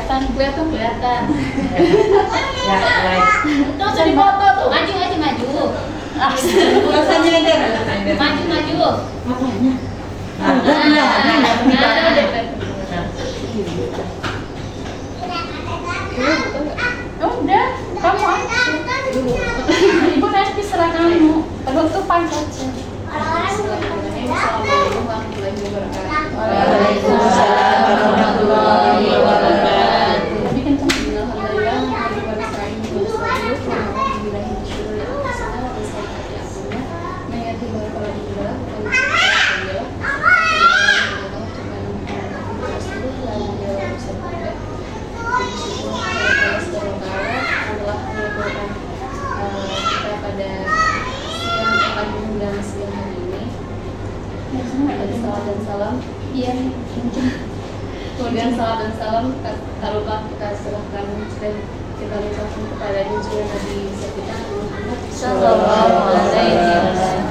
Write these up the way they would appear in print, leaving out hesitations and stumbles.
kelihatan. Ya, baik. Tuh jadi foto tuh. Maju. Rasanya ada. Maju. Makanya. Udah, kamu aja. Ibu nanti serah kamu. Penutupan saja. Waalaikumsalam warahmatullahi wabarakatuh. Kemudian salam dan salam tak lupa kita serahkan dan kita limpahkan kepada junjungan Nabi kita Muhammad Sallallahu Alaihi Wasallam.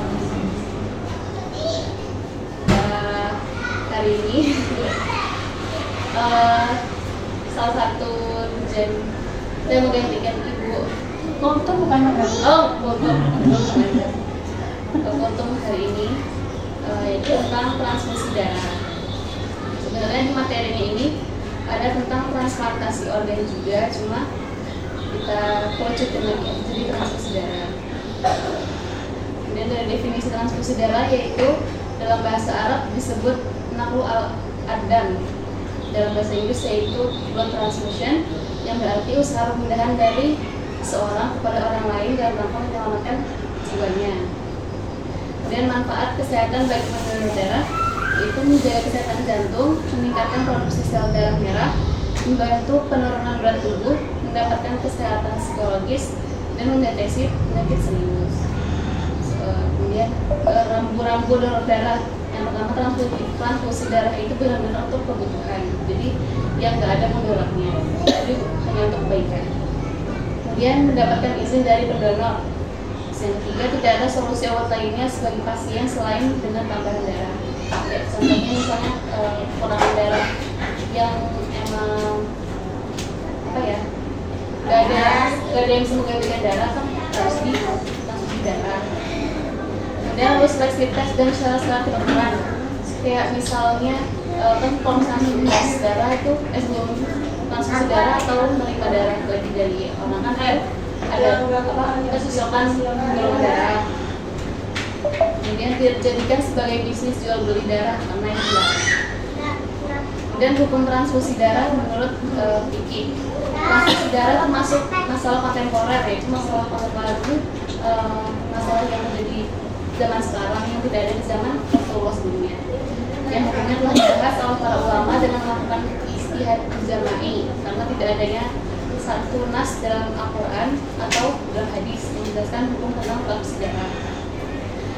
Hari ini salah satu tujuan saya menggantikan ibu. Kultum bukan makan. Kultum hari ini yaitu tentang transfusi darah. Sebenarnya di materinya ini ada tentang transplantasi organ juga, cuma kita kerucutin lagi jadi transfusi darah. Kemudian dari definisi transfusi darah yaitu dalam bahasa Arab disebut naqlu al-adam, dalam bahasa Inggris yaitu blood transfusion, yang berarti usaha pemindahan dari seorang kepada orang lain dalam rangka menyelamatkan jiwanya. Kemudian manfaat kesehatan bagi pendonor darah itu menjaga kesehatan jantung, meningkatkan produksi sel darah merah, membantu penurunan berat tubuh, mendapatkan kesehatan psikologis, dan mendeteksi penyakit serius. Kemudian rambu-rambu donor darah, yang pertama transfusi darah itu benar-benar untuk kebutuhan, jadi yang nggak ada mudaratnya, jadi hanya untuk kebaikan. Kemudian mendapatkan izin dari pendonor. Yang ketiga, tidak ada solusi awal lainnya sebagai pasien selain dengan tambahan darah. Ya, contohnya misalnya kekurangan darah yang emang nggak ada yang bisa menggantikan darah, kan harus di transfusi darah. Kemudian harus fleksibilitas dan syarat-syarat kedokteran, kayak misalnya kan kalau misalnya tes darah itu sebelum transfusi darah atau menerima darah lagi dari orang kan ada kita sesuaikan golongan darah. Kemudian dijadikan sebagai bisnis jual beli darah karena itu dilarang. Kemudian hukum transfusi darah menurut fikih, transfusi darah termasuk masalah kontemporer, yaitu masalah kontemporer itu masalah yang terjadi zaman sekarang yang tidak ada di zaman Rasulullah sebelumnya. Yang hukumnya telah dibahas oleh para ulama dengan melakukan ijtihad jama'i karena tidak adanya satu nas dalam Al-Quran atau dalam hadis yang menjelaskan hukum tentang transfusi darah.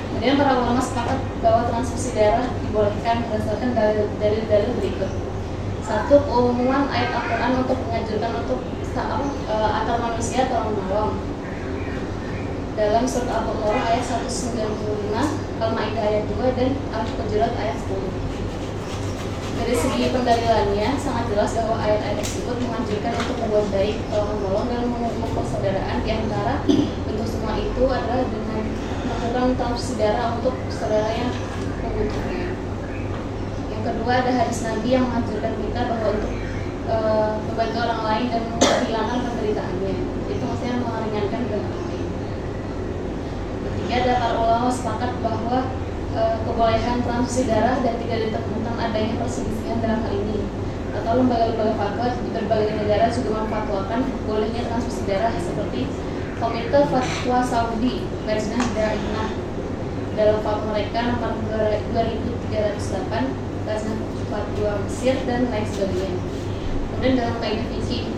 Kemudian para ulama sepakat bahwa transfusi darah dibolehkan berdasarkan dalil-dalil berikut. Satu, keumuman ayat Al-Quran untuk menganjurkan untuk antar manusia tolong menolong. Dalam surat Al-Baqarah ayat 195, Al-Maidah ayat 2, dan Al-Hujurat ayat 10. Dari segi pendalilannya sangat jelas bahwa ayat-ayat tersebut menganjurkan untuk membuat baik, tolong-menolong, dan memupuk persaudaraan. Di antara bentuk semua itu adalah dengan melakukan transfusi darah untuk saudara yang membutuhkan. Yang kedua, ada hadis Nabi yang menganjurkan kita bahwa untuk membantu orang lain dan menghilangkan penderitaannya. Itu maksudnya meringankan dengan orang lain. Ketiga, ada para ulama sepakat bahwa kebolehan transfusi darah dan tidak ditemukan adanya perselisihan dalam hal ini. Atau lembaga-lembaga fatwa di berbagai negara juga memfatwakan bolehnya transfusi darah, seperti Komite Fatwa Saudi Lajnah Daimah dalam fatwa mereka nomor 2308, Lajnah Fatwa Mesir, dan lain sebagainya. Kemudian dalam kaidah fikih,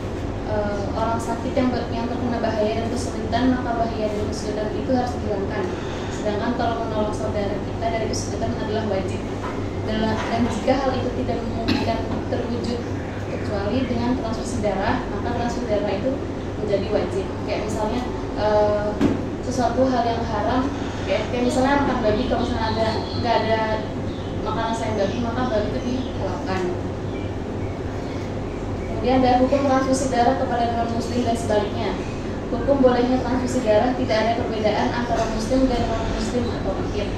orang sakit yang terkena bahaya dan kesulitan, maka bahaya dan kesulitan itu harus dihilangkan. Sedangkan tolong menolong saudara kita dari kesulitan adalah wajib. Dan jika hal itu tidak memungkinkan terwujud kecuali dengan transfusi darah, maka transfusi darah itu menjadi wajib. Kayak misalnya sesuatu hal yang haram, kayak misalnya makan babi, kalau misalnya nggak ada makanan selain babi, maka babi itu dihalalkan. Kemudian Kemudian ada hukum transfusi darah kepada non-muslim dan sebaliknya. Hukum bolehnya transfusi darah tidak ada perbedaan antara muslim dan non-muslim atau kafir.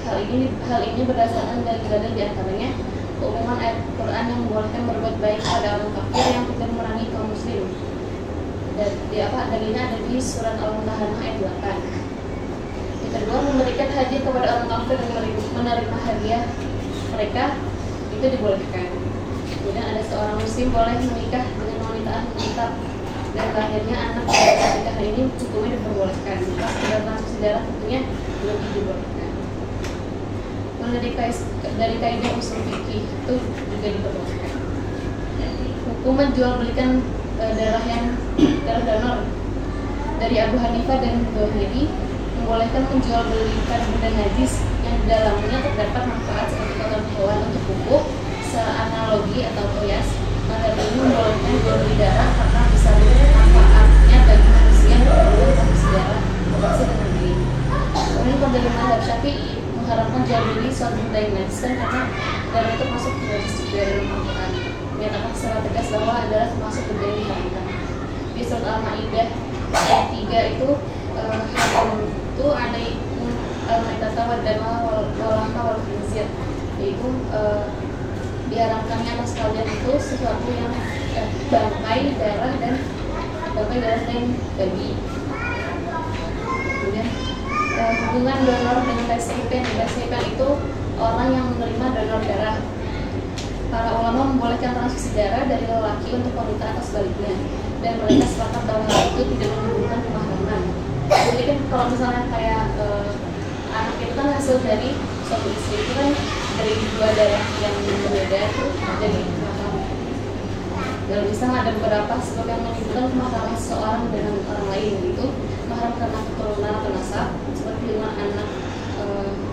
Hal ini berdasarkan dalil-dalil di antaranya keumuman ayat Quran yang membolehkan berbuat baik pada orang kafir yang tidak memerangi kaum muslim. Dan dalilnya ada di surat Al-Mumtahanah ayat 8. Yang kedua, memberikan hadiah kepada orang kafir dan menerima hadiah mereka itu dibolehkan. Kemudian ada seorang muslim boleh menikah dengan wanita ahli kitab dan lahirnya anak dari nikahan ini hukumnya diperbolehkan. Sekedar transfusi darah tentunya lebih dibolehkan. Dari kaidah usul fikih itu juga diperbolehkan. Hukum menjual belikan darah donor dari Abu Hanifah dan Zuhri membolehkan menjual belikan benda najis yang di dalamnya terdapat manfaat seperti kotoran hewan untuk pupuk, secara analogi atau kias. Maka ini membolehkan jual beli darah karena bisa manfaatnya bagi manusia yang perlu transfusi darah beroperasi dengan diri. Kemudian pendiri mazhab Syafi'i mengharapkan jual beli suatu benda yang najis karena darah itu masuk ke dalam Al-Quran. Menyatakan secara tegas bahwa adalah termasuk benda yang diharamkan. Di surat Al-Maidah ayat 3 itu haram itu ada al-maitata wa dama walahma wal khinzir, yaitu diharamkannya atas kalian itu sesuatu yang bangkai darah dan babi. Kemudian hubungan donor dengan resipen itu orang yang menerima donor darah. Para ulama membolehkan transfusi darah dari lelaki untuk wanita atau sebaliknya, dan mereka sepakat bahwa hal itu tidak menimbulkan kemahraman. Jadi kan kalau misalnya kayak anak itu kan hasil dari suami istri, itu kan dari dua darah yang berbeda itu jadi mahram. Dalam Islam ada beberapa sebab yang menimbulkan kemahraman seseorang dengan orang lain, gitu. Mahram karena keturunan atau nasab, seperti dengan anak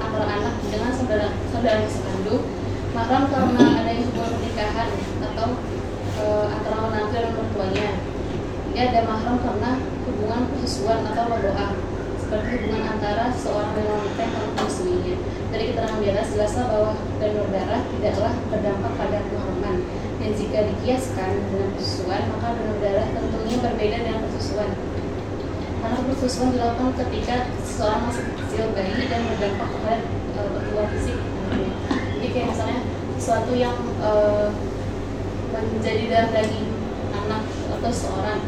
antara anak dengan saudara sekandung. Mahram karena adanya hubungan pernikahan atau antara menantu dan mertuanya. Dia ada mahram karena hubungan persusuan atau lodoah, seperti hubungan antara seorang dan wanita yang telah menyusuinya. Dari keterangan di atas jelaslah bahwa donor darah tidaklah berdampak pada kemahraman. Dan jika dikiaskan dengan persusuan, maka donor darah tentunya berbeda dengan persusuan. Karena persusuan dilakukan ketika seseorang masih kecil bayi dan berdampak kepada pertumbuhan fisik. Jadi kayak misalnya sesuatu yang menjadi darah daging anak atau seorang.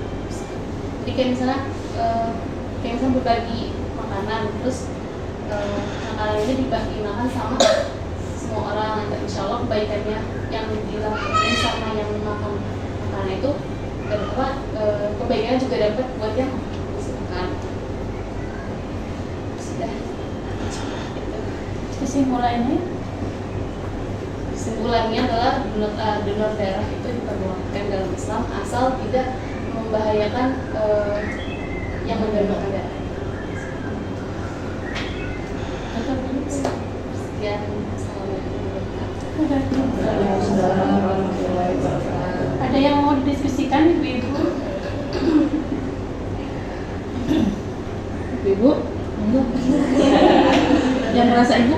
Jadi kayak misalnya berbagi makanan, terus makanan ini dibagi makan sama semua orang. Insya Allah kebaikannya yang dilakukan sama yang makan makanan itu kebaikannya juga dapat buat yang makan. Sudah. Kesimpulannya adalah donor darah itu diperbolehkan dalam Islam asal tidak membahayakan yang mendonorkan darah. Sekian, assalamualaikum warahmatullahi wabarakatuh. Ada yang mau didiskusikan ibu-ibu? Ibu, yang merasa ibu?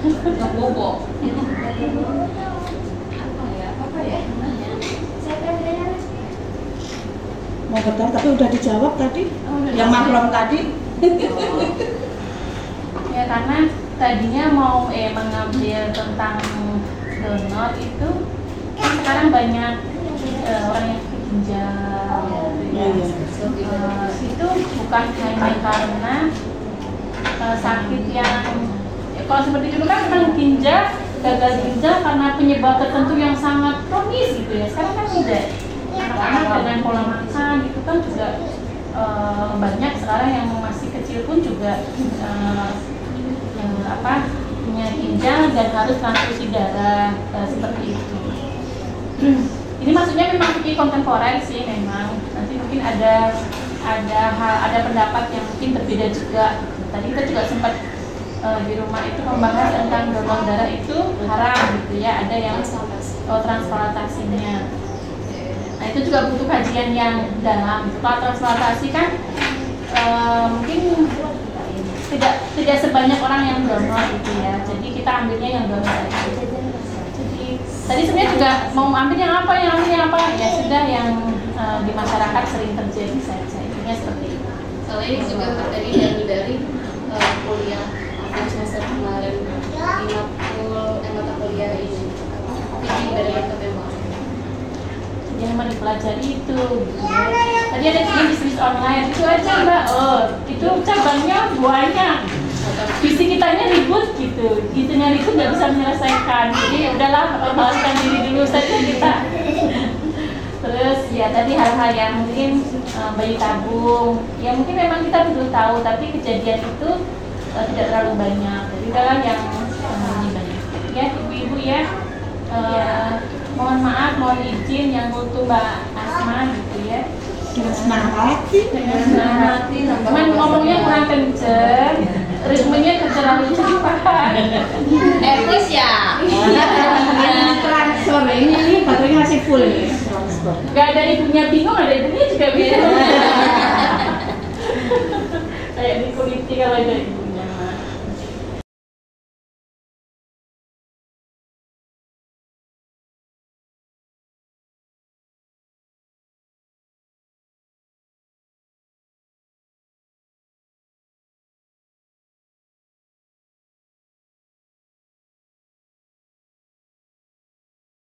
Nggak bobo. Apa ya? Mau bertanya tapi udah dijawab tadi. Yang mahram tadi. Ya karena tadinya mau mengambil tentang donor itu kan sekarang banyak orang yang ginjal itu bukan hanya karena sakit yang kalau seperti dulu kan memang gagal ginjal karena penyebab tertentu yang sangat kronis gitu ya. Sekarang kan tidak. Anak-anak dengan pola makan itu kan juga banyak sekarang yang masih kecil pun juga punya ginjal dan harus transfusi darah seperti itu. Ini maksudnya memang fikih kontemporer sih memang. Nanti mungkin ada pendapat yang mungkin berbeda juga. Tadi kita juga sempat di rumah itu membahas tentang donor darah itu haram gitu ya. Ada yang transplantasinya. Nah itu juga butuh kajian yang dalam. Kalau transplantasi kan mungkin tidak sebanyak orang yang donor gitu ya. Jadi kita ambilnya yang donor aja. Jadi Tadi sebenarnya juga mau ambil yang apa, ya sudah yang di masyarakat sering terjadi saja, intinya seperti itu. Soalnya ini juga materi dari kuliah semester kemarin, di mata kuliah ini dari laptop yang mau dipelajari itu. Tadi ada bisnis online, itu aja Mbak. Oh, itu cabangnya banyak. Visi kitanya ribut gitu, itunya ribut nggak bisa menyelesaikan. Jadi udahlah, balaskan diri dulu saja kita. Terus ya tadi hal-hal yang mungkin bayi tabung, ya mungkin memang kita perlu tahu, tapi kejadian itu tidak terlalu banyak. Jadi udahlah yang ini banyak. Ya ibu-ibu ya. Mohon maaf, mohon izin yang mutu Mbak Asma gitu ya. Dengan senang hati. Cuman ngomongnya kurang kenceng, ritmenya terlalu cepat. Etis ya. Transfer ini baterainya masih full nih. Transfer. Gak ada ibunya bingung, ada ibunya juga bingung. Kayak di kuliti kalau ada ibu.